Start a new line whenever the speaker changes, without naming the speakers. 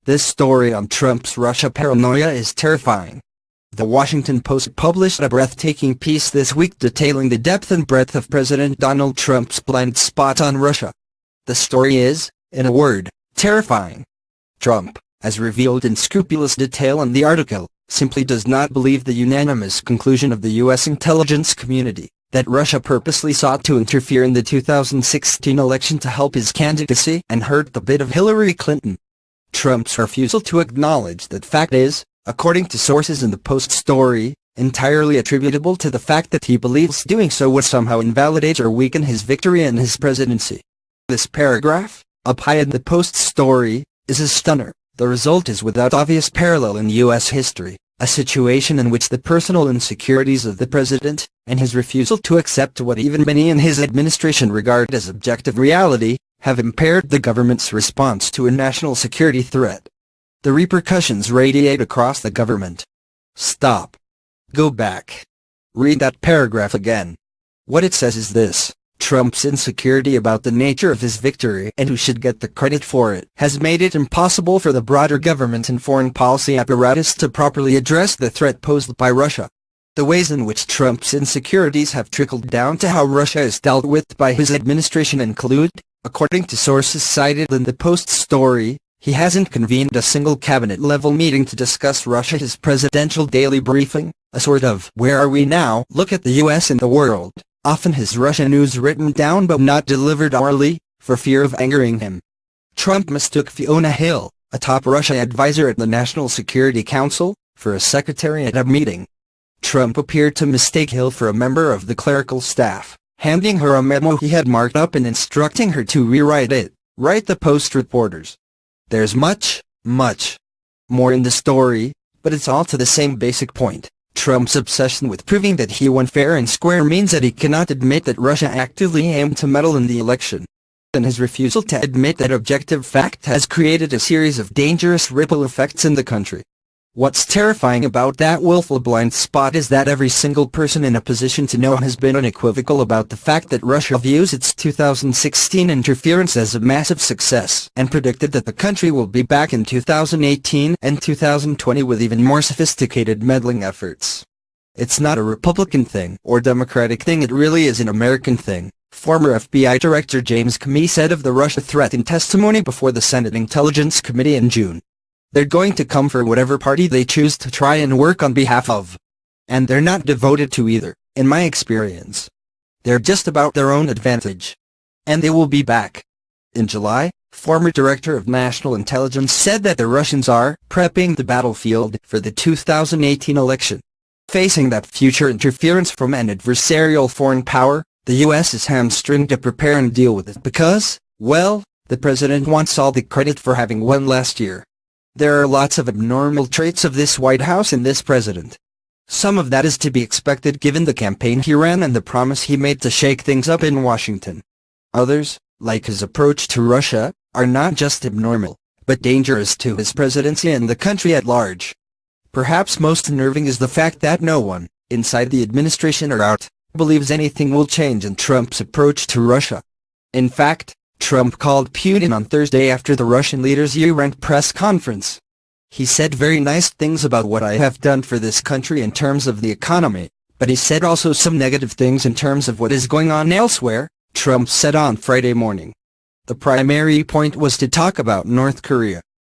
This story on Trump's Russia paranoia is terrifying. The Washington Post published a breathtaking piece this week detailing the depth and breadth of President Donald Trump's blind spot on Russia. The story is, in a word, terrifying. Trump, as revealed in scrupulous detail in the article, simply does not believe the unanimous conclusion of the U.S. intelligence community, that Russia purposely sought to interfere in the 2016 election to help his candidacy and hurt the bid of Hillary Clinton. Trump's refusal to acknowledge that fact is, according to sources in the Post story, entirely attributable to the fact that he believes doing so would somehow invalidate or weaken his victory and his presidency. This paragraph, up high in the Post story, is a stunner. The result is without obvious parallel in U.S. history, a situation in which the personal insecurities of the president, and his refusal to accept what even many in his administration regard as objective reality, have impaired the government's response to a national security threat. The repercussions radiate across the government. Stop. Go back. Read that paragraph again. What it says is this: Trump's insecurity about the nature of his victory and who should get the credit for it has made it impossible for the broader government and foreign policy apparatus to properly address the threat posed by Russia. The ways in which Trump's insecurities have trickled down to how Russia is dealt with by his administration include, according to sources cited in the Post story, he hasn't convened a single cabinet-level meeting to discuss Russia. His presidential daily briefing, a sort of "where are we now" look at the U.S. and the world, often has Russia news written down but not delivered orally, for fear of angering him. Trump mistook Fiona Hill, a top Russia advisor at the National Security Council, for a secretary at a meeting. Trump appeared to mistake Hill for a member of the clerical staff, handing her a memo he had marked up and instructing her to rewrite it, write the Post reporters. There's much more in the story, but it's all to the same basic point. Trump's obsession with proving that he won fair and square means that he cannot admit that Russia actively aimed to meddle in the election. And his refusal to admit that objective fact has created a series of dangerous ripple effects in the country. What's terrifying about that willful blind spot is that every single person in a position to know has been unequivocal about the fact that Russia views its 2016 interference as a massive success and predicted that the country will be back in 2018 and 2020 with even more sophisticated meddling efforts. It's not a Republican thing or Democratic thing, it really is an American thing, former FBI Director James Comey said of the Russia threat in testimony before the Senate Intelligence Committee in June. They're going to come for whatever party they choose to try and work on behalf of. And they're not devoted to either, in my experience. They're just about their own advantage. And they will be back. In July, former Director of National Intelligence said that the Russians are prepping the battlefield for the 2018 election. Facing that future interference from an adversarial foreign power, the U.S. is hamstringed to prepare and deal with it because, well, the president wants all the credit for having won last year. There are lots of abnormal traits of this White House and this president. Some of that is to be expected given the campaign he ran and the promise he made to shake things up in Washington. Others, like his approach to Russia, are not just abnormal, but dangerous to his presidency and the country at large. Perhaps most unnerving is the fact that no one, inside the administration or out, believes anything will change in Trump's approach to Russia. In fact, Trump called Putin on Thursday after the Russian leader's year-end press conference. He said very nice things about what I have done for this country in terms of the economy, but he said also some negative things in terms of what is going on elsewhere, Trump said on Friday morning. The primary point was to talk about North Korea.